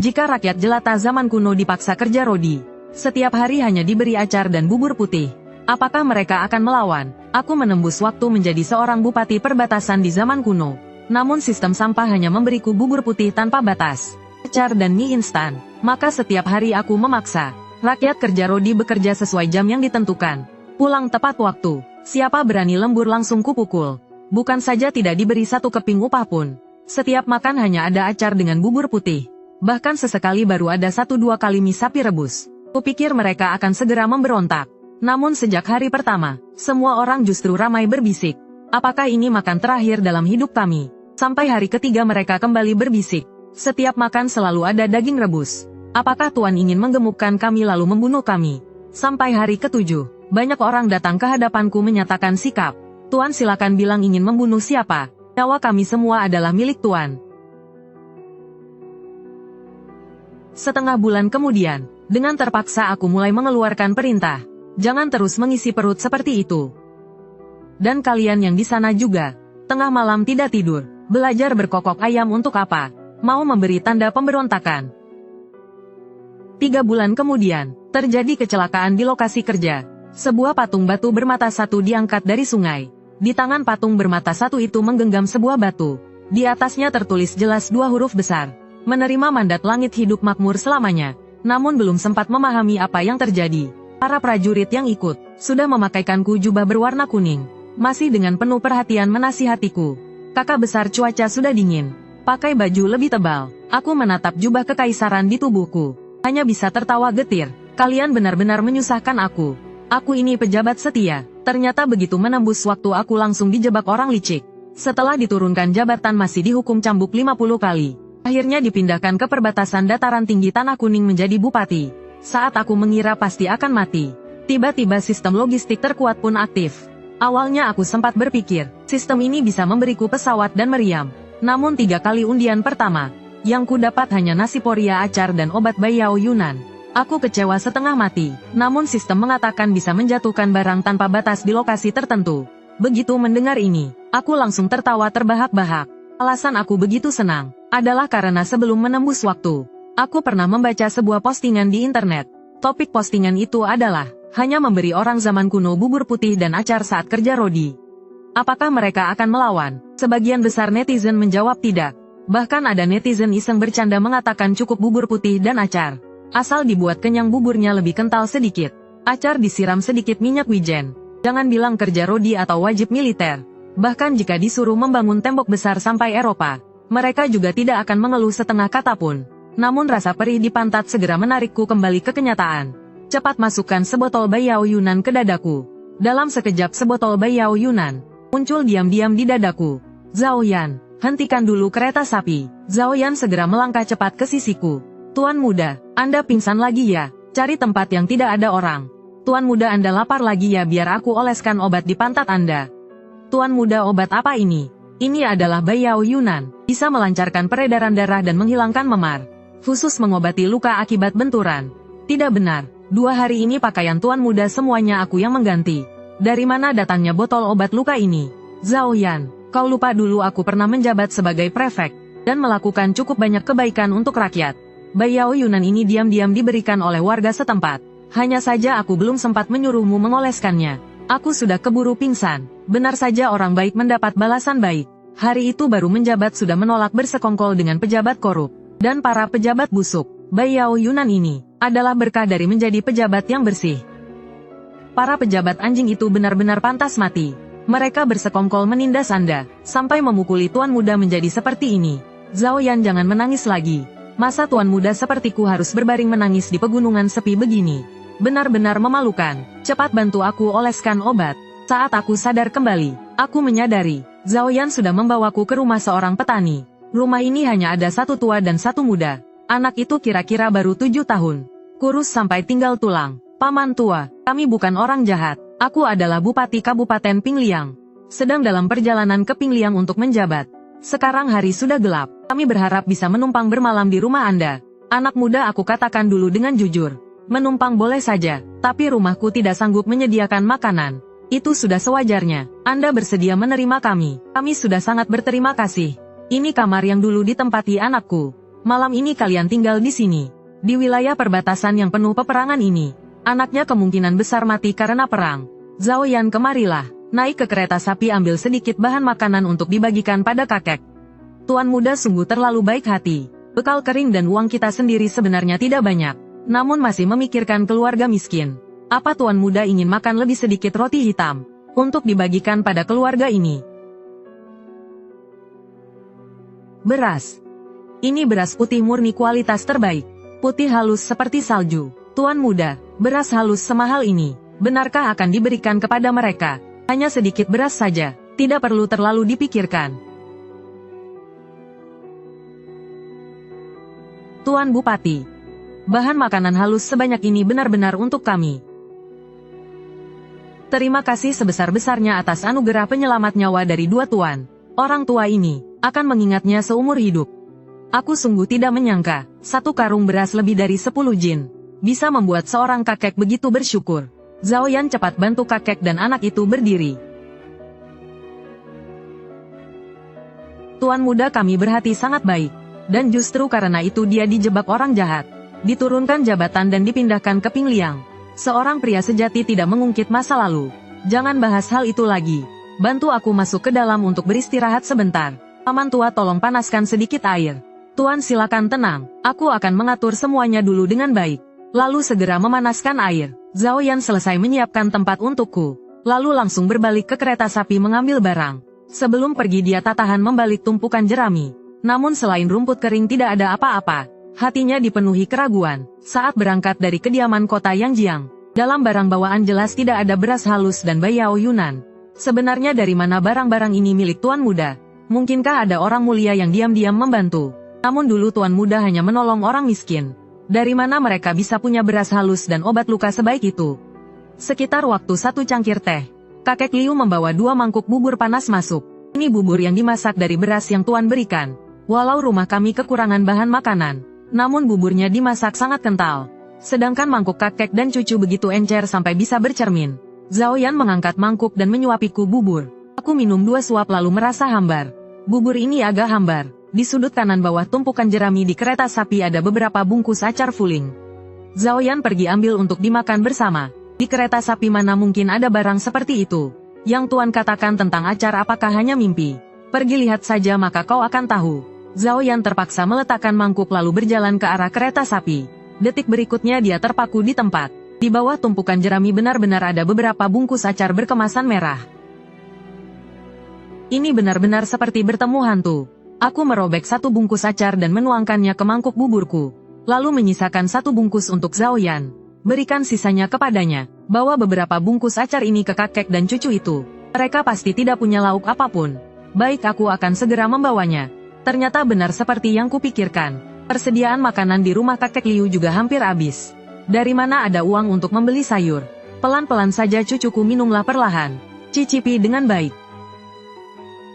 Jika rakyat jelata zaman kuno dipaksa kerja rodi, setiap hari hanya diberi acar dan bubur putih, apakah mereka akan melawan? Aku menembus waktu menjadi seorang bupati perbatasan di zaman kuno. Namun sistem sampah hanya memberiku bubur putih tanpa batas, acar dan mie instan. Maka setiap hari aku memaksa rakyat kerja rodi bekerja sesuai jam yang ditentukan, pulang tepat waktu. Siapa berani lembur langsung kupukul. Bukan saja tidak diberi satu keping upah pun, setiap makan hanya ada acar dengan bubur putih. Bahkan sesekali baru ada 1-2 kali mie sapi rebus. Kupikir mereka akan segera memberontak. Namun sejak hari pertama, semua orang justru ramai berbisik. Apakah ini makan terakhir dalam hidup kami? Sampai hari ketiga mereka kembali berbisik. Setiap makan selalu ada daging rebus. Apakah Tuan ingin menggemukkan kami lalu membunuh kami? Sampai hari ketujuh, banyak orang datang ke hadapanku menyatakan sikap. Tuan silakan bilang ingin membunuh siapa. Nyawa kami semua adalah milik Tuan. Setengah bulan kemudian, dengan terpaksa aku mulai mengeluarkan perintah. Jangan terus mengisi perut seperti itu. Dan kalian yang di sana juga. Tengah malam tidak tidur, belajar berkokok ayam untuk apa? Mau memberi tanda pemberontakan. 3 bulan kemudian, terjadi kecelakaan di lokasi kerja. Sebuah patung batu bermata satu diangkat dari sungai. Di tangan patung bermata satu itu menggenggam sebuah batu. Di atasnya tertulis jelas 2 huruf besar. Menerima mandat langit hidup makmur selamanya. Namun belum sempat memahami apa yang terjadi. Para prajurit yang ikut, sudah memakaikanku jubah berwarna kuning. Masih dengan penuh perhatian menasihatiku. Kakak besar cuaca sudah dingin. Pakai baju lebih tebal. Aku menatap jubah kekaisaran di tubuhku. Hanya bisa tertawa getir. Kalian benar-benar menyusahkan aku. Aku ini pejabat setia. Ternyata begitu menembus waktu aku langsung dijebak orang licik. Setelah diturunkan jabatan masih dihukum cambuk 50 kali. Akhirnya dipindahkan ke perbatasan dataran tinggi Tanah Kuning menjadi bupati. Saat aku mengira pasti akan mati, tiba-tiba sistem logistik terkuat pun aktif. Awalnya aku sempat berpikir, sistem ini bisa memberiku pesawat dan meriam. Namun 3 kali undian pertama, yang ku dapat hanya nasi poria acar dan obat Bayao Yunan. Aku kecewa setengah mati, namun sistem mengatakan bisa menjatuhkan barang tanpa batas di lokasi tertentu. Begitu mendengar ini, aku langsung tertawa terbahak-bahak. Alasan aku begitu senang adalah karena sebelum menembus waktu, aku pernah membaca sebuah postingan di internet. Topik postingan itu adalah, hanya memberi orang zaman kuno bubur putih dan acar saat kerja rodi. Apakah mereka akan melawan? Sebagian besar netizen menjawab tidak. Bahkan ada netizen iseng bercanda mengatakan cukup bubur putih dan acar. Asal dibuat kenyang buburnya lebih kental sedikit. Acar disiram sedikit minyak wijen. Jangan bilang kerja rodi atau wajib militer. Bahkan jika disuruh membangun tembok besar sampai Eropa, mereka juga tidak akan mengeluh setengah kata pun. Namun rasa perih di pantat segera menarikku kembali ke kenyataan. Cepat masukkan sebotol Bayao Yunan ke dadaku. Dalam sekejap sebotol Bayao Yunan muncul diam-diam di dadaku. Zhao Yan, hentikan dulu kereta sapi. Zhao Yan segera melangkah cepat ke sisiku. Tuan muda, Anda pingsan lagi ya? Cari tempat yang tidak ada orang. Tuan muda Anda lapar lagi ya, biar aku oleskan obat di pantat Anda. Tuan muda, obat apa ini? Ini adalah Bayao Yunan, bisa melancarkan peredaran darah dan menghilangkan memar. Khusus mengobati luka akibat benturan. Tidak benar, 2 hari ini pakaian tuan muda semuanya aku yang mengganti. Dari mana datangnya botol obat luka ini? Zhao Yan, kau lupa dulu aku pernah menjabat sebagai prefek, dan melakukan cukup banyak kebaikan untuk rakyat. Bayao Yunan ini diam-diam diberikan oleh warga setempat. Hanya saja aku belum sempat menyuruhmu mengoleskannya. Aku sudah keburu pingsan. Benar saja orang baik mendapat balasan baik. Hari itu baru menjabat sudah menolak bersekongkol dengan pejabat korup dan para pejabat busuk. Bayao Yunan ini adalah berkah dari menjadi pejabat yang bersih. Para pejabat anjing itu benar-benar pantas mati. Mereka bersekongkol menindas Anda, sampai memukuli tuan muda menjadi seperti ini. Zhao Yan, jangan menangis lagi. Masa tuan muda sepertiku harus berbaring menangis di pegunungan sepi begini? Benar-benar memalukan. Cepat bantu aku oleskan obat. Saat aku sadar kembali, aku menyadari, Zhao Yan sudah membawaku ke rumah seorang petani. Rumah ini hanya ada 1 tua dan 1 muda. Anak itu kira-kira baru 7 tahun. Kurus sampai tinggal tulang. Paman tua, kami bukan orang jahat. Aku adalah Bupati Kabupaten Pingliang. Sedang dalam perjalanan ke Pingliang untuk menjabat. Sekarang hari sudah gelap. Kami berharap bisa menumpang bermalam di rumah Anda. Anak muda, aku katakan dulu dengan jujur. Menumpang boleh saja, tapi rumahku tidak sanggup menyediakan makanan. Itu sudah sewajarnya. Anda bersedia menerima kami. Kami sudah sangat berterima kasih. Ini kamar yang dulu ditempati anakku. Malam ini kalian tinggal di sini. Di wilayah perbatasan yang penuh peperangan ini, anaknya kemungkinan besar mati karena perang. Zhao Yan, kemarilah. Naik ke kereta sapi, ambil sedikit bahan makanan untuk dibagikan pada kakek. Tuan muda sungguh terlalu baik hati. Bekal kering dan uang kita sendiri sebenarnya tidak banyak, namun masih memikirkan keluarga miskin. Apa tuan muda ingin makan lebih sedikit roti hitam untuk dibagikan pada keluarga ini? Beras. Ini beras putih murni kualitas terbaik. Putih halus seperti salju. Tuan muda, beras halus semahal ini, benarkah akan diberikan kepada mereka? Hanya sedikit beras saja, tidak perlu terlalu dipikirkan. Tuan Bupati, bahan makanan halus sebanyak ini benar-benar untuk kami. Terima kasih sebesar-besarnya atas anugerah penyelamat nyawa dari dua tuan. Orang tua ini akan mengingatnya seumur hidup. Aku sungguh tidak menyangka, satu karung beras lebih dari 10 jin bisa membuat seorang kakek begitu bersyukur. Zhao Yan cepat bantu kakek dan anak itu berdiri. Tuan muda kami berhati sangat baik, dan justru karena itu dia dijebak orang jahat, diturunkan jabatan dan dipindahkan ke Pingliang. Seorang pria sejati tidak mengungkit masa lalu. Jangan bahas hal itu lagi. Bantu aku masuk ke dalam untuk beristirahat sebentar. Paman tua, tolong panaskan sedikit air. Tuan silakan tenang, aku akan mengatur semuanya dulu dengan baik. Lalu segera memanaskan air. Zhao Yan selesai menyiapkan tempat untukku, lalu langsung berbalik ke kereta sapi mengambil barang. Sebelum pergi dia tak tahan membalik tumpukan jerami. Namun selain rumput kering tidak ada apa-apa. Hatinya dipenuhi keraguan. Saat berangkat dari kediaman kota Yangjiang, dalam barang bawaan jelas tidak ada beras halus dan bayao Yunan. Sebenarnya dari mana barang-barang ini milik tuan muda? Mungkinkah ada orang mulia yang diam-diam membantu? Namun dulu tuan muda hanya menolong orang miskin. Dari mana mereka bisa punya beras halus dan obat luka sebaik itu? Sekitar waktu 1 cangkir teh, kakek Liu membawa 2 mangkuk bubur panas masuk. Ini bubur yang dimasak dari beras yang tuan berikan. Walau rumah kami kekurangan bahan makanan, namun buburnya dimasak sangat kental. Sedangkan mangkuk kakek dan cucu begitu encer sampai bisa bercermin. Zhao Yan mengangkat mangkuk dan menyuapiku bubur. Aku minum 2 suap lalu merasa hambar. Bubur ini agak hambar. Di sudut kanan bawah tumpukan jerami di kereta sapi ada beberapa bungkus acar fuling. Zhao Yan pergi ambil untuk dimakan bersama. Di kereta sapi mana mungkin ada barang seperti itu? Yang tuan katakan tentang acar apakah hanya mimpi? Pergi lihat saja maka kau akan tahu. Zhao Yan terpaksa meletakkan mangkuk lalu berjalan ke arah kereta sapi. Detik berikutnya dia terpaku di tempat. Di bawah tumpukan jerami benar-benar ada beberapa bungkus acar berkemasan merah. Ini benar-benar seperti bertemu hantu. Aku merobek 1 bungkus acar dan menuangkannya ke mangkuk buburku. Lalu menyisakan 1 bungkus untuk Zhao Yan. Berikan sisanya kepadanya. Bawa beberapa bungkus acar ini ke kakek dan cucu itu. Mereka pasti tidak punya lauk apapun. Baik, aku akan segera membawanya. Ternyata benar seperti yang kupikirkan. Persediaan makanan di rumah kakek Liu juga hampir habis. Dari mana ada uang untuk membeli sayur? Pelan-pelan saja cucuku, minumlah perlahan. Cicipi dengan baik.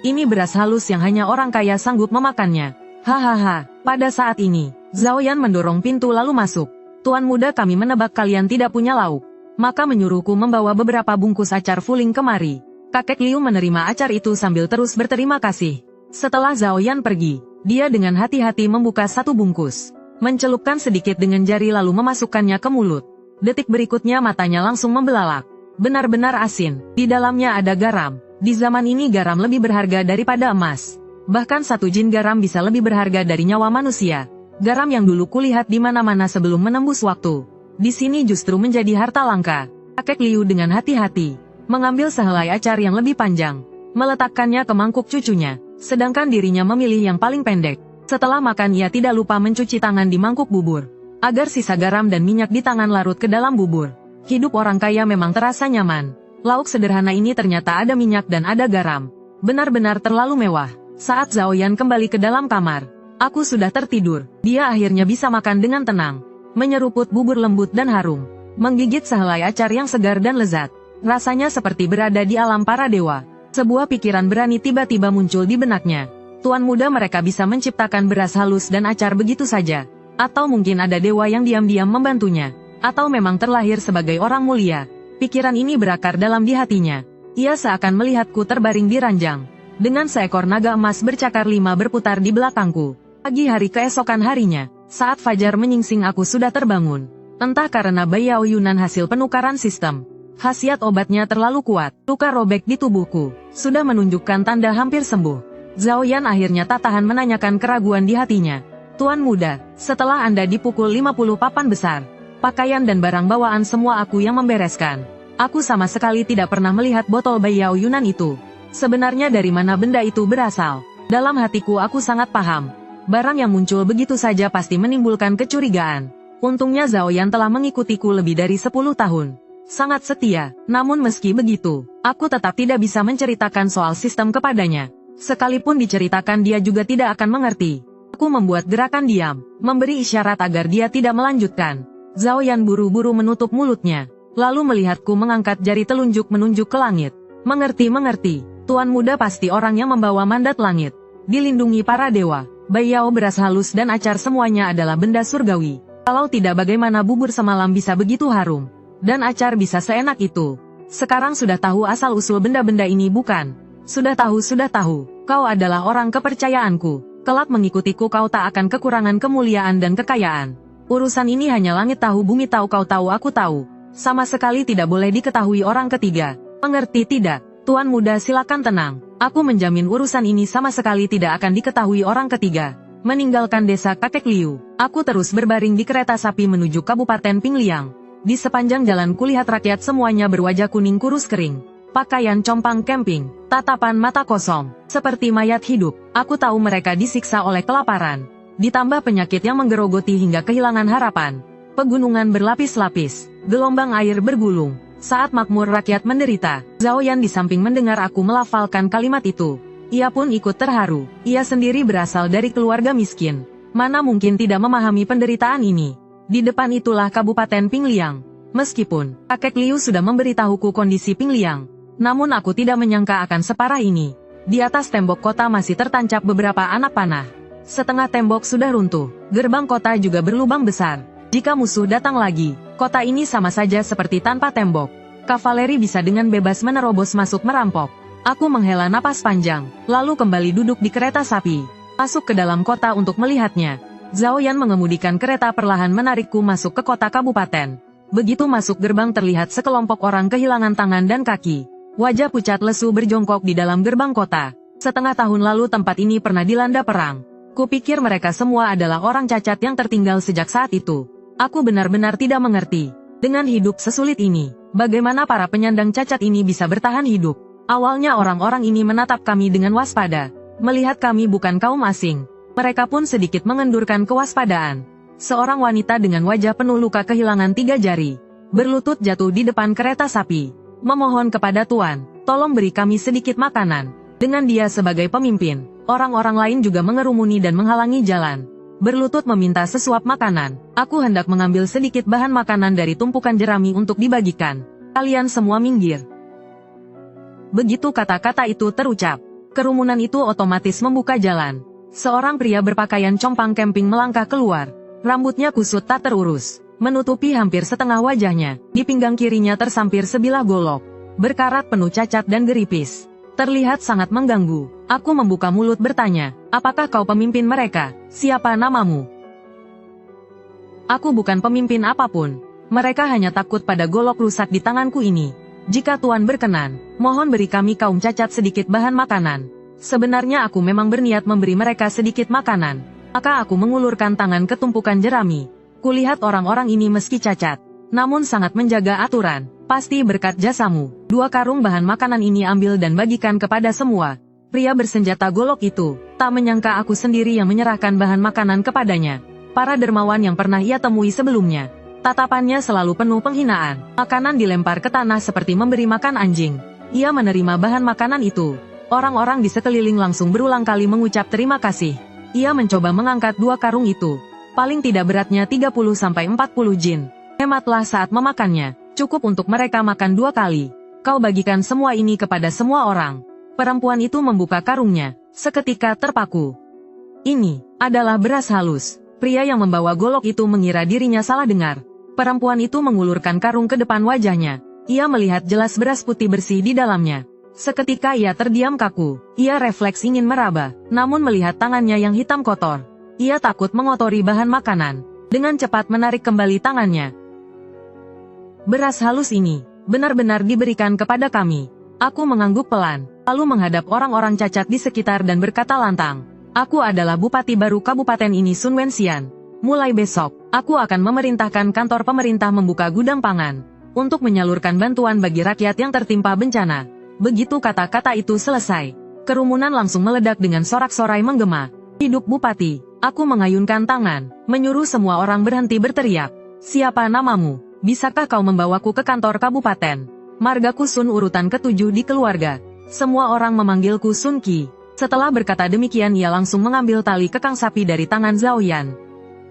Ini beras halus yang hanya orang kaya sanggup memakannya. Hahaha, pada saat ini, Zhao Yan mendorong pintu lalu masuk. Tuan muda, kami menebak kalian tidak punya lauk. Maka menyuruhku membawa beberapa bungkus acar fuling kemari. Kakek Liu menerima acar itu sambil terus berterima kasih. Setelah Zhao Yan pergi, dia dengan hati-hati membuka 1 bungkus. Mencelupkan sedikit dengan jari lalu memasukkannya ke mulut. Detik berikutnya matanya langsung membelalak. Benar-benar asin, di dalamnya ada garam. Di zaman ini garam lebih berharga daripada emas. Bahkan 1 jin garam bisa lebih berharga dari nyawa manusia. Garam yang dulu kulihat di mana-mana sebelum menembus waktu, di sini justru menjadi harta langka. Kakek Liu dengan hati-hati mengambil sehelai acar yang lebih panjang, meletakkannya ke mangkuk cucunya, sedangkan dirinya memilih yang paling pendek. Setelah makan ia tidak lupa mencuci tangan di mangkuk bubur, agar sisa garam dan minyak di tangan larut ke dalam bubur. Hidup orang kaya memang terasa nyaman. Lauk sederhana ini ternyata ada minyak dan ada garam. Benar-benar terlalu mewah. Saat Zhao Yan kembali ke dalam kamar, aku sudah tertidur. Dia akhirnya bisa makan dengan tenang. Menyeruput bubur lembut dan harum. Menggigit sehelai acar yang segar dan lezat. Rasanya seperti berada di alam para dewa. Sebuah pikiran berani tiba-tiba muncul di benaknya. Tuan muda, mereka bisa menciptakan beras halus dan acar begitu saja. Atau mungkin ada dewa yang diam-diam membantunya. Atau memang terlahir sebagai orang mulia. Pikiran ini berakar dalam di hatinya. Ia seakan melihatku terbaring di ranjang. Dengan seekor naga emas bercakar 5 berputar di belakangku. Pagi hari keesokan harinya, saat fajar menyingsing aku sudah terbangun. Entah karena Baiyao Yunan hasil penukaran sistem, khasiat obatnya terlalu kuat, luka robek di tubuhku sudah menunjukkan tanda hampir sembuh. Zhao Yan akhirnya tak tahan menanyakan keraguan di hatinya. Tuan muda, setelah Anda dipukul 50 papan besar, pakaian dan barang bawaan semua aku yang membereskan. Aku sama sekali tidak pernah melihat botol Baiyao Yunan itu. Sebenarnya dari mana benda itu berasal? Dalam hatiku aku sangat paham. Barang yang muncul begitu saja pasti menimbulkan kecurigaan. Untungnya Zhao Yan telah mengikutiku lebih dari 10 tahun. Sangat setia, namun meski begitu, aku tetap tidak bisa menceritakan soal sistem kepadanya. Sekalipun diceritakan dia juga tidak akan mengerti. Aku membuat gerakan diam, memberi isyarat agar dia tidak melanjutkan. Zhao Yan buru-buru menutup mulutnya, lalu melihatku mengangkat jari telunjuk menunjuk ke langit. Mengerti, Tuan muda pasti orang yang membawa mandat langit. Dilindungi para dewa, Baiyao beras halus dan acar semuanya adalah benda surgawi. Kalau tidak bagaimana bubur semalam bisa begitu harum, dan acar bisa seenak itu. Sekarang sudah tahu asal-usul benda-benda ini bukan? Sudah tahu, kau adalah orang kepercayaanku. Kelak mengikutiku kau tak akan kekurangan kemuliaan dan kekayaan. Urusan ini hanya langit tahu bumi tahu kau tahu aku tahu. Sama sekali tidak boleh diketahui orang ketiga. Mengerti tidak? Tuan muda silakan tenang. Aku menjamin urusan ini sama sekali tidak akan diketahui orang ketiga. Meninggalkan desa Kakek Liu, aku terus berbaring di kereta sapi menuju Kabupaten Pingliang. Di sepanjang jalan kulihat rakyat semuanya berwajah kuning kurus kering. Pakaian compang camping, tatapan mata kosong, seperti mayat hidup. Aku tahu mereka disiksa oleh kelaparan. Ditambah penyakit yang menggerogoti hingga kehilangan harapan. Pegunungan berlapis-lapis, gelombang air bergulung. Saat makmur rakyat menderita, Zhao Yan di samping mendengar aku melafalkan kalimat itu. Ia pun ikut terharu. Ia sendiri berasal dari keluarga miskin. Mana mungkin tidak memahami penderitaan ini. Di depan itulah Kabupaten Pingliang. Meskipun Kakek Liu sudah memberitahuku kondisi Pingliang, namun aku tidak menyangka akan separah ini. Di atas tembok kota masih tertancap beberapa anak panah. Setengah tembok sudah runtuh. Gerbang kota juga berlubang besar. Jika musuh datang lagi, kota ini sama saja seperti tanpa tembok. Kavaleri bisa dengan bebas menerobos masuk merampok. Aku menghela napas panjang, lalu kembali duduk di kereta sapi. Masuk ke dalam kota untuk melihatnya. Zhao Yan mengemudikan kereta perlahan menarikku masuk ke kota kabupaten. Begitu masuk gerbang terlihat sekelompok orang kehilangan tangan dan kaki. Wajah pucat lesu berjongkok di dalam gerbang kota. Setengah tahun lalu tempat ini pernah dilanda perang. Kupikir mereka semua adalah orang cacat yang tertinggal sejak saat itu. Aku benar-benar tidak mengerti. Dengan hidup sesulit ini, bagaimana para penyandang cacat ini bisa bertahan hidup? Awalnya orang-orang ini menatap kami dengan waspada. Melihat kami bukan kaum asing, mereka pun sedikit mengendurkan kewaspadaan. Seorang wanita dengan wajah penuh luka kehilangan 3 jari, berlutut jatuh di depan kereta sapi. Memohon kepada Tuan, tolong beri kami sedikit makanan. Dengan dia sebagai pemimpin, orang-orang lain juga mengerumuni dan menghalangi jalan. Berlutut meminta sesuap makanan. Aku hendak mengambil sedikit bahan makanan dari tumpukan jerami untuk dibagikan. Kalian semua minggir. Begitu kata-kata itu terucap, kerumunan itu otomatis membuka jalan. Seorang pria berpakaian compang camping melangkah keluar. Rambutnya kusut tak terurus, menutupi hampir setengah wajahnya. Di pinggang kirinya tersampir sebilah golok, berkarat penuh cacat dan geripis. Terlihat sangat mengganggu. Aku membuka mulut bertanya, apakah kau pemimpin mereka? Siapa namamu? Aku bukan pemimpin apapun. Mereka hanya takut pada golok rusak di tanganku ini. Jika Tuan berkenan, mohon beri kami kaum cacat sedikit bahan makanan. Sebenarnya aku memang berniat memberi mereka sedikit makanan. Maka aku mengulurkan tangan ke tumpukan jerami. Kulihat orang-orang ini meski cacat, namun sangat menjaga aturan. Pasti berkat jasamu. 2 karung bahan makanan ini ambil dan bagikan kepada semua. Pria bersenjata golok itu, tak menyangka aku sendiri yang menyerahkan bahan makanan kepadanya. Para dermawan yang pernah ia temui sebelumnya, tatapannya selalu penuh penghinaan. Makanan dilempar ke tanah seperti memberi makan anjing. Ia menerima bahan makanan itu. Orang-orang di sekeliling langsung berulang kali mengucap terima kasih. Ia mencoba mengangkat 2 karung itu. Paling tidak beratnya 30-40 jin. Hematlah saat memakannya. Cukup untuk mereka makan 2 kali. Kau bagikan semua ini kepada semua orang. Perempuan itu membuka karungnya. Seketika terpaku. Ini adalah beras halus. Pria yang membawa golok itu mengira dirinya salah dengar. Perempuan itu mengulurkan karung ke depan wajahnya. Ia melihat jelas beras putih bersih di dalamnya. Seketika ia terdiam kaku. Ia refleks ingin meraba, namun melihat tangannya yang hitam kotor. Ia takut mengotori bahan makanan. Dengan cepat menarik kembali tangannya. Beras halus ini benar-benar diberikan kepada kami. Aku mengangguk pelan, lalu menghadap orang-orang cacat di sekitar dan berkata lantang. Aku adalah bupati baru kabupaten ini, Sun Wenxian. Mulai besok, aku akan memerintahkan kantor pemerintah membuka gudang pangan untuk menyalurkan bantuan bagi rakyat yang tertimpa bencana. Begitu kata-kata itu selesai, kerumunan langsung meledak dengan sorak-sorai menggema. Hidup bupati! Aku mengayunkan tangan, menyuruh semua orang berhenti berteriak. Siapa namamu? Bisakah kau membawaku ke kantor kabupaten? Margaku Sun urutan ke-7 di keluarga. Semua orang memanggilku Sun Qi. Setelah berkata demikian ia langsung mengambil tali kekang sapi dari tangan Zhao Yan.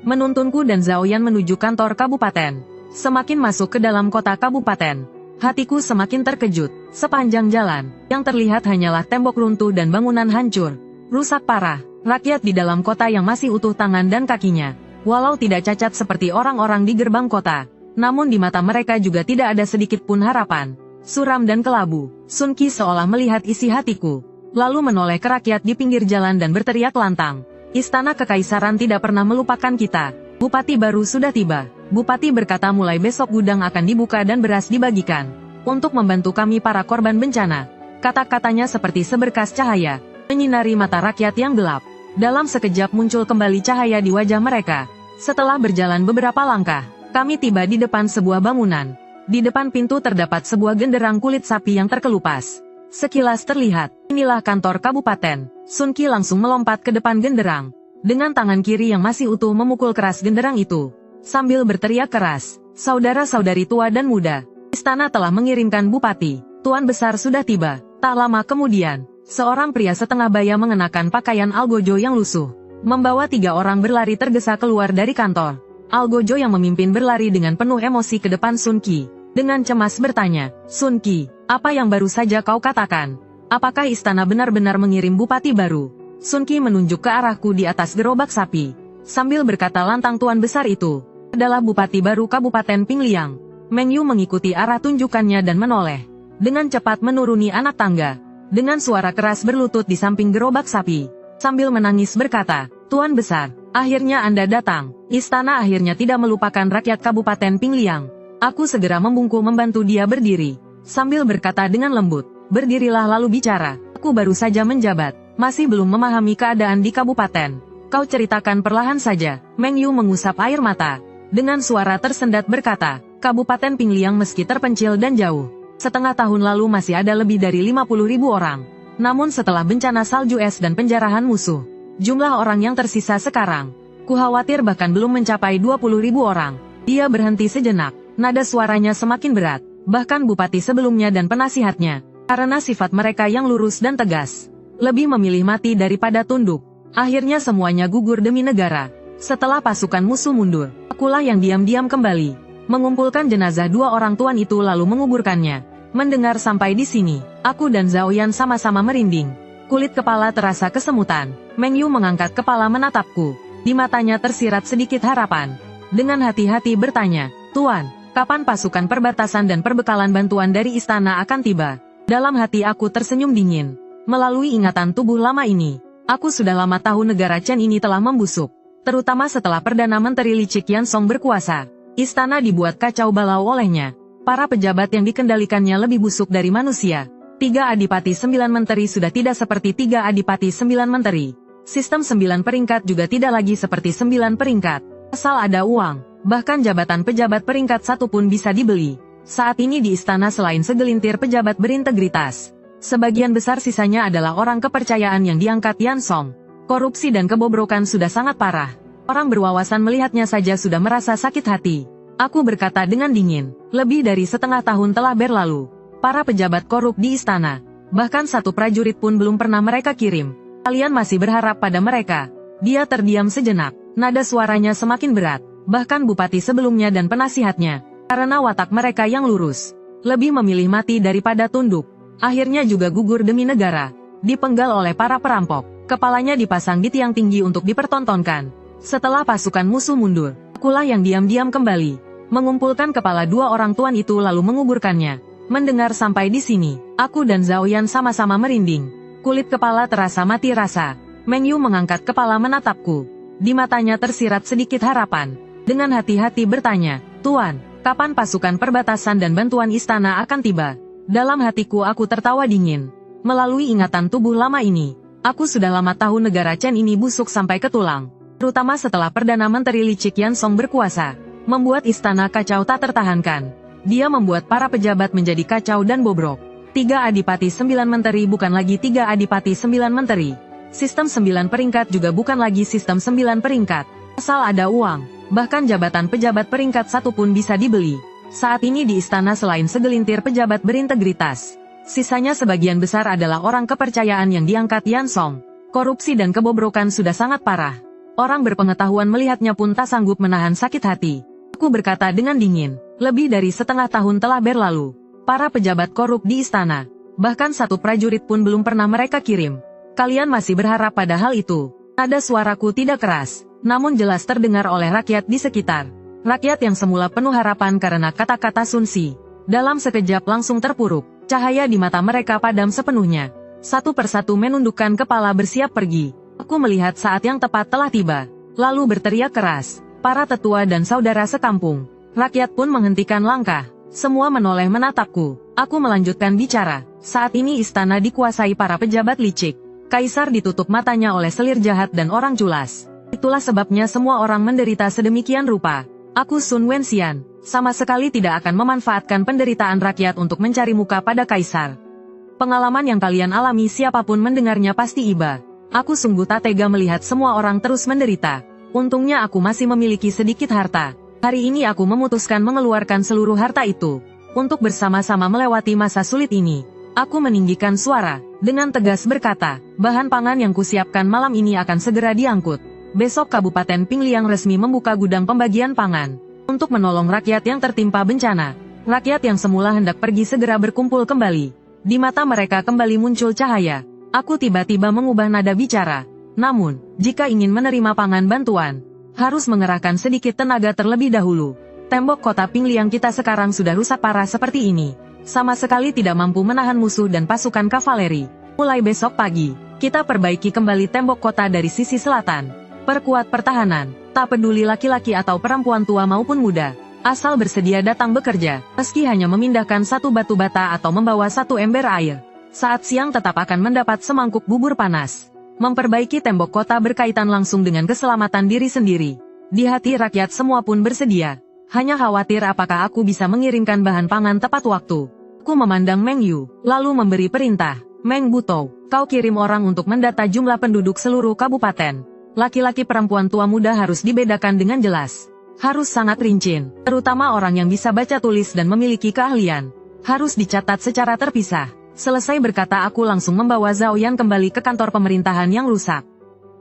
Menuntunku dan Zhao Yan menuju kantor kabupaten. Semakin masuk ke dalam kota kabupaten, hatiku semakin terkejut. Sepanjang jalan, yang terlihat hanyalah tembok runtuh dan bangunan hancur, rusak parah. Rakyat di dalam kota yang masih utuh tangan dan kakinya, walau tidak cacat seperti orang-orang di gerbang kota, namun di mata mereka juga tidak ada sedikit pun harapan. Suram dan kelabu, Sun Qi seolah melihat isi hatiku, lalu menoleh ke rakyat di pinggir jalan dan berteriak lantang. Istana Kekaisaran tidak pernah melupakan kita. Bupati baru sudah tiba. Bupati berkata mulai besok gudang akan dibuka dan beras dibagikan untuk membantu kami para korban bencana. Kata-katanya seperti seberkas cahaya, menyinari mata rakyat yang gelap. Dalam sekejap muncul kembali cahaya di wajah mereka. Setelah berjalan beberapa langkah, kami tiba di depan sebuah bangunan. Di depan pintu terdapat sebuah genderang kulit sapi yang terkelupas. Sekilas terlihat, inilah kantor kabupaten. Sun Qi langsung melompat ke depan genderang. Dengan tangan kiri yang masih utuh memukul keras genderang itu. Sambil berteriak keras, saudara-saudari tua dan muda, istana telah mengirimkan bupati. Tuan besar sudah tiba. Tak lama kemudian, seorang pria setengah baya mengenakan pakaian algojo yang lusuh, membawa 3 orang berlari tergesa keluar dari kantor. Algojo yang memimpin berlari dengan penuh emosi ke depan Sun Qi. Dengan cemas bertanya, Sun Qi, apa yang baru saja kau katakan? Apakah istana benar-benar mengirim bupati baru? Sun Qi menunjuk ke arahku di atas gerobak sapi, sambil berkata lantang tuan besar itu adalah bupati baru Kabupaten Pingliang. Meng Yu mengikuti arah tunjukannya dan menoleh. Dengan cepat menuruni anak tangga. Dengan suara keras berlutut di samping gerobak sapi. Sambil menangis berkata, Tuan besar, akhirnya Anda datang. Istana akhirnya tidak melupakan rakyat Kabupaten Pingliang. Aku segera membungkuk membantu dia berdiri. Sambil berkata dengan lembut, berdirilah lalu bicara. Aku baru saja menjabat, masih belum memahami keadaan di kabupaten. Kau ceritakan perlahan saja. Meng Yu mengusap air mata. Dengan suara tersendat berkata, Kabupaten Pingliang meski terpencil dan jauh, setengah tahun lalu masih ada lebih dari 50.000 orang. Namun setelah bencana salju es dan penjarahan musuh, jumlah orang yang tersisa sekarang, ku khawatir bahkan belum mencapai 20.000 orang. Dia berhenti sejenak, nada suaranya semakin berat, bahkan bupati sebelumnya dan penasihatnya, karena sifat mereka yang lurus dan tegas, lebih memilih mati daripada tunduk. Akhirnya semuanya gugur demi negara. Setelah pasukan musuh mundur, akulah yang diam-diam kembali, mengumpulkan jenazah 2 orang tuan itu lalu menguburkannya. Mendengar sampai di sini, aku dan Zhao Yan sama-sama merinding. Kulit kepala terasa kesemutan. Meng Yu mengangkat kepala menatapku. Di matanya tersirat sedikit harapan. Dengan hati-hati bertanya, Tuan, kapan pasukan perbatasan dan perbekalan bantuan dari istana akan tiba? Dalam hati aku tersenyum dingin. Melalui ingatan tubuh lama ini, aku sudah lama tahu negara Chen ini telah membusuk. Terutama setelah Perdana Menteri Li Qiqiansong berkuasa. Istana dibuat kacau balau olehnya. Para pejabat yang dikendalikannya lebih busuk dari manusia. 3 adipati 9 menteri sudah tidak seperti 3 adipati 9 menteri. Sistem 9 peringkat juga tidak lagi seperti 9 peringkat. Asal ada uang, bahkan jabatan pejabat peringkat 1 pun bisa dibeli. Saat ini di istana selain segelintir pejabat berintegritas, sebagian besar sisanya adalah orang kepercayaan yang diangkat Yan Song. Korupsi dan kebobrokan sudah sangat parah. Orang berwawasan melihatnya saja sudah merasa sakit hati. Aku berkata dengan dingin, lebih dari setengah tahun telah berlalu. Para pejabat korup di istana, bahkan 1 prajurit pun belum pernah mereka kirim. Kalian masih berharap pada mereka? Dia terdiam sejenak, nada suaranya semakin berat. Bahkan bupati sebelumnya dan penasihatnya, karena watak mereka yang lurus, lebih memilih mati daripada tunduk. Akhirnya juga gugur demi negara, dipenggal oleh para perampok. Kepalanya dipasang di tiang tinggi untuk dipertontonkan. Setelah pasukan musuh mundur, akulah yang diam-diam kembali, mengumpulkan kepala 2 orang tuan itu lalu menguburkannya. Mendengar sampai di sini, aku dan Zhao Yan sama-sama merinding. Kulit kepala terasa mati rasa. Meng Yu mengangkat kepala menatapku. Di matanya tersirat sedikit harapan. Dengan hati-hati bertanya, "Tuan, kapan pasukan perbatasan dan bantuan istana akan tiba?" Dalam hatiku aku tertawa dingin. Melalui ingatan tubuh lama ini, aku sudah lama tahu negara Chen ini busuk sampai ke tulang. Terutama setelah Perdana Menteri Li Qiqiansong berkuasa. Membuat istana kacau tak tertahankan. Dia membuat para pejabat menjadi kacau dan bobrok. 3 adipati 9 menteri bukan lagi 3 adipati 9 menteri. Sistem 9 peringkat juga bukan lagi sistem 9 peringkat. Asal ada uang, bahkan jabatan pejabat peringkat 1 pun bisa dibeli. Saat ini di istana selain segelintir pejabat berintegritas, sisanya sebagian besar adalah orang kepercayaan yang diangkat Yan Song. Korupsi dan kebobrokan sudah sangat parah. Orang berpengetahuan melihatnya pun tak sanggup menahan sakit hati. Aku berkata dengan dingin, lebih dari setengah tahun telah berlalu. Para pejabat korup di istana, bahkan satu prajurit pun belum pernah mereka kirim. Kalian masih berharap pada hal itu? Nada suaraku tidak keras, namun jelas terdengar oleh rakyat di sekitar. Rakyat yang semula penuh harapan karena kata-kata Sun Si, dalam sekejap langsung terpuruk. Cahaya di mata mereka padam sepenuhnya. Satu persatu menundukkan kepala bersiap pergi. Aku melihat saat yang tepat telah tiba. Lalu berteriak keras. Para tetua dan saudara sekampung. Rakyat pun menghentikan langkah. Semua menoleh menatapku. Aku melanjutkan bicara. Saat ini istana dikuasai para pejabat licik. Kaisar ditutup matanya oleh selir jahat dan orang culas. Itulah sebabnya semua orang menderita sedemikian rupa. Aku Sun Wenxian, sama sekali tidak akan memanfaatkan penderitaan rakyat untuk mencari muka pada kaisar. Pengalaman yang kalian alami siapapun mendengarnya pasti iba. Aku sungguh tak tega melihat semua orang terus menderita. Untungnya aku masih memiliki sedikit harta. Hari ini aku memutuskan mengeluarkan seluruh harta itu. Untuk bersama-sama melewati masa sulit ini. Aku meninggikan suara, dengan tegas berkata, bahan pangan yang kusiapkan malam ini akan segera diangkut. Besok Kabupaten Pingliang resmi membuka gudang pembagian pangan. Untuk menolong rakyat yang tertimpa bencana. Rakyat yang semula hendak pergi segera berkumpul kembali. Di mata mereka kembali muncul cahaya. Aku tiba-tiba mengubah nada bicara. Namun, jika ingin menerima pangan bantuan, harus mengerahkan sedikit tenaga terlebih dahulu. Tembok kota Pingliang kita sekarang sudah rusak parah seperti ini. Sama sekali tidak mampu menahan musuh dan pasukan kavaleri. Mulai besok pagi, kita perbaiki kembali tembok kota dari sisi selatan. Perkuat pertahanan, tak peduli laki-laki atau perempuan tua maupun muda. Asal bersedia datang bekerja, meski hanya memindahkan satu batu bata atau membawa satu ember air. Saat siang tetap akan mendapat semangkuk bubur panas. Memperbaiki tembok kota berkaitan langsung dengan keselamatan diri sendiri. Di hati rakyat semua pun bersedia. Hanya khawatir apakah aku bisa mengirimkan bahan pangan tepat waktu. Aku memandang Meng Yu, lalu memberi perintah. Meng Butou, kau kirim orang untuk mendata jumlah penduduk seluruh kabupaten. Laki-laki perempuan tua muda harus dibedakan dengan jelas. Harus sangat rinci, terutama orang yang bisa baca tulis dan memiliki keahlian. Harus dicatat secara terpisah. Selesai berkata aku langsung membawa Zhao Yan kembali ke kantor pemerintahan yang rusak.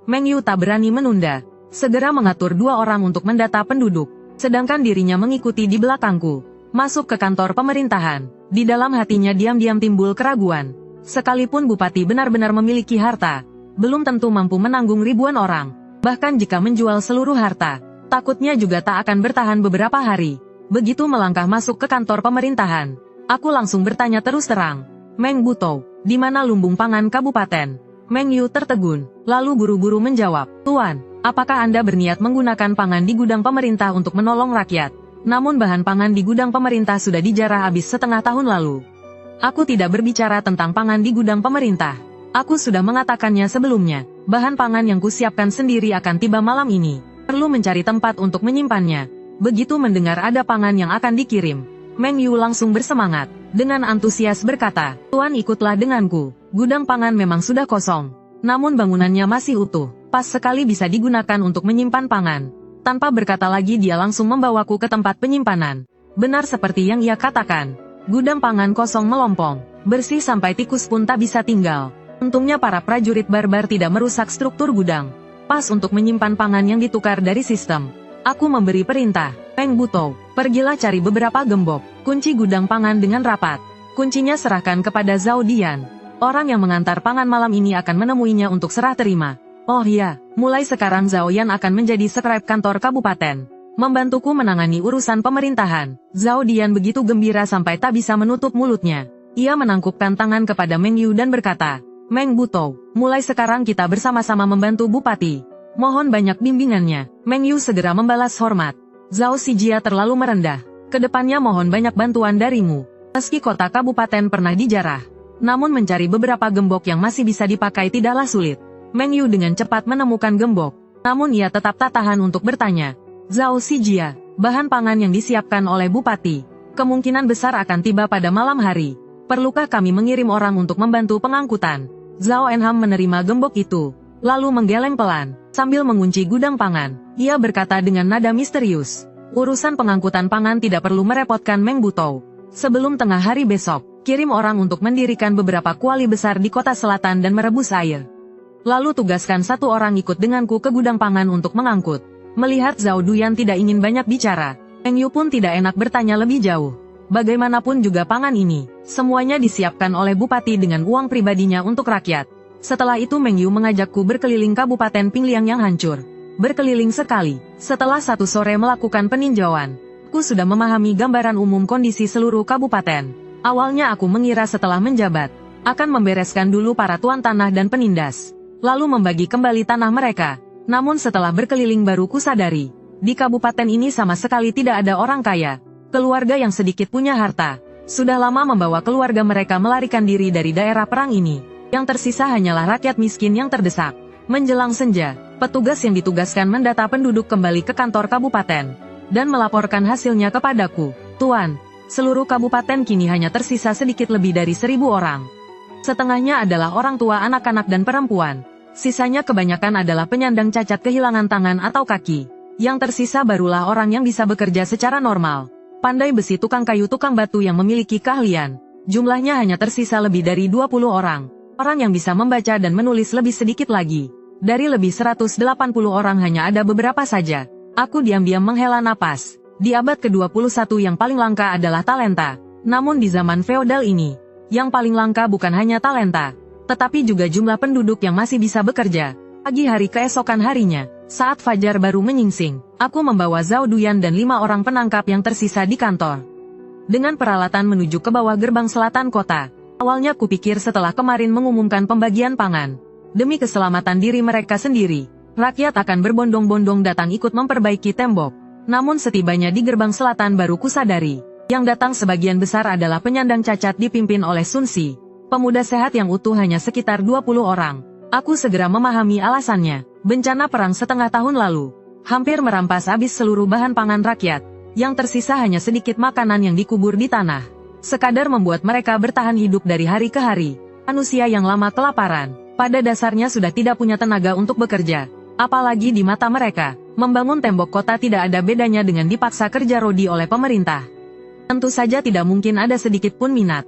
Meng Yu tak berani menunda. Segera mengatur 2 orang untuk mendata penduduk. Sedangkan dirinya mengikuti di belakangku. Masuk ke kantor pemerintahan. Di dalam hatinya diam-diam timbul keraguan. Sekalipun bupati benar-benar memiliki harta, belum tentu mampu menanggung ribuan orang. Bahkan jika menjual seluruh harta, takutnya juga tak akan bertahan beberapa hari. Begitu melangkah masuk ke kantor pemerintahan, aku langsung bertanya terus terang. Meng Butou, di mana lumbung pangan kabupaten? Meng Yu tertegun, lalu buru-buru menjawab, Tuan, apakah Anda berniat menggunakan pangan di gudang pemerintah untuk menolong rakyat? Namun bahan pangan di gudang pemerintah sudah dijarah habis setengah tahun lalu. Aku tidak berbicara tentang pangan di gudang pemerintah. Aku sudah mengatakannya sebelumnya. Bahan pangan yang kusiapkan sendiri akan tiba malam ini. Perlu mencari tempat untuk menyimpannya. Begitu mendengar ada pangan yang akan dikirim, Meng Yu langsung bersemangat. Dengan antusias berkata, Tuan ikutlah denganku. Gudang pangan memang sudah kosong. Namun bangunannya masih utuh. Pas sekali bisa digunakan untuk menyimpan pangan. Tanpa berkata lagi dia langsung membawaku ke tempat penyimpanan. Benar seperti yang ia katakan. Gudang pangan kosong melompong. Bersih sampai tikus pun tak bisa tinggal. Untungnya para prajurit barbar tidak merusak struktur gudang. Pas untuk menyimpan pangan yang ditukar dari sistem. Aku memberi perintah. Meng Butou, pergilah cari beberapa gembok. Kunci gudang pangan dengan rapat. Kuncinya serahkan kepada Zhao Dian. Orang yang mengantar pangan malam ini akan menemuinya untuk serah terima. Oh iya, mulai sekarang Zhao Yan akan menjadi skrip kantor kabupaten. Membantuku menangani urusan pemerintahan. Zhao Dian begitu gembira sampai tak bisa menutup mulutnya. Ia menangkupkan tangan kepada Meng Yu dan berkata, Meng Butou, mulai sekarang kita bersama-sama membantu Bupati. Mohon banyak bimbingannya. Meng Yu segera membalas hormat. Zhao Xijia terlalu merendah. Kedepannya mohon banyak bantuan darimu. Meski kota kabupaten pernah dijarah, namun mencari beberapa gembok yang masih bisa dipakai tidaklah sulit. Meng Yu dengan cepat menemukan gembok. Namun ia tetap tak tahan untuk bertanya. Zhao Xijia, bahan pangan yang disiapkan oleh Bupati kemungkinan besar akan tiba pada malam hari. Perlukah kami mengirim orang untuk membantu pengangkutan? Zhao Enham menerima gembok itu, lalu menggeleng pelan, sambil mengunci gudang pangan. Ia berkata dengan nada misterius, urusan pengangkutan pangan tidak perlu merepotkan Meng Butou. Sebelum tengah hari besok, kirim orang untuk mendirikan beberapa kuali besar di kota selatan dan merebus air. Lalu tugaskan satu orang ikut denganku ke gudang pangan untuk mengangkut. Melihat Zhao Duyan tidak ingin banyak bicara, Meng Yu pun tidak enak bertanya lebih jauh. Bagaimanapun juga pangan ini, semuanya disiapkan oleh Bupati dengan uang pribadinya untuk rakyat. Setelah itu Meng Yu mengajakku berkeliling Kabupaten Pingliang yang hancur. Berkeliling sekali, setelah satu sore melakukan peninjauan, aku sudah memahami gambaran umum kondisi seluruh kabupaten. Awalnya aku mengira setelah menjabat, akan membereskan dulu para tuan tanah dan penindas, lalu membagi kembali tanah mereka. Namun setelah berkeliling baru kusadari, di kabupaten ini sama sekali tidak ada orang kaya. Keluarga yang sedikit punya harta, sudah lama membawa keluarga mereka melarikan diri dari daerah perang ini. Yang tersisa hanyalah rakyat miskin yang terdesak. Menjelang senja, petugas yang ditugaskan mendata penduduk kembali ke kantor kabupaten, dan melaporkan hasilnya kepadaku. Tuan, seluruh kabupaten kini hanya tersisa sedikit lebih dari 1.000 orang. Setengahnya adalah orang tua, anak-anak dan perempuan. Sisanya kebanyakan adalah penyandang cacat kehilangan tangan atau kaki. Yang tersisa barulah orang yang bisa bekerja secara normal. Pandai besi, tukang kayu, tukang batu yang memiliki keahlian. Jumlahnya hanya tersisa lebih dari 20 orang. Orang yang bisa membaca dan menulis lebih sedikit lagi. Dari lebih 180 orang hanya ada beberapa saja. Aku diam-diam menghela napas. Di abad ke-21 yang paling langka adalah talenta. Namun di zaman feodal ini, yang paling langka bukan hanya talenta, tetapi juga jumlah penduduk yang masih bisa bekerja. Pagi hari keesokan harinya, saat fajar baru menyingsing, aku membawa Zhao Duyan dan 5 orang penangkap yang tersisa di kantor. Dengan peralatan menuju ke bawah gerbang selatan kota. Awalnya kupikir setelah kemarin mengumumkan pembagian pangan, demi keselamatan diri mereka sendiri, rakyat akan berbondong-bondong datang ikut memperbaiki tembok. Namun setibanya di gerbang selatan baru kusadari, yang datang sebagian besar adalah penyandang cacat dipimpin oleh Sun Si. Pemuda sehat yang utuh hanya sekitar 20 orang. Aku segera memahami alasannya. Bencana perang setengah tahun lalu hampir merampas habis seluruh bahan pangan rakyat. Yang tersisa hanya sedikit makanan yang dikubur di tanah, sekadar membuat mereka bertahan hidup dari hari ke hari. Manusia yang lama kelaparan, pada dasarnya sudah tidak punya tenaga untuk bekerja. Apalagi di mata mereka, membangun tembok kota tidak ada bedanya dengan dipaksa kerja rodi oleh pemerintah. Tentu saja tidak mungkin ada sedikit pun minat.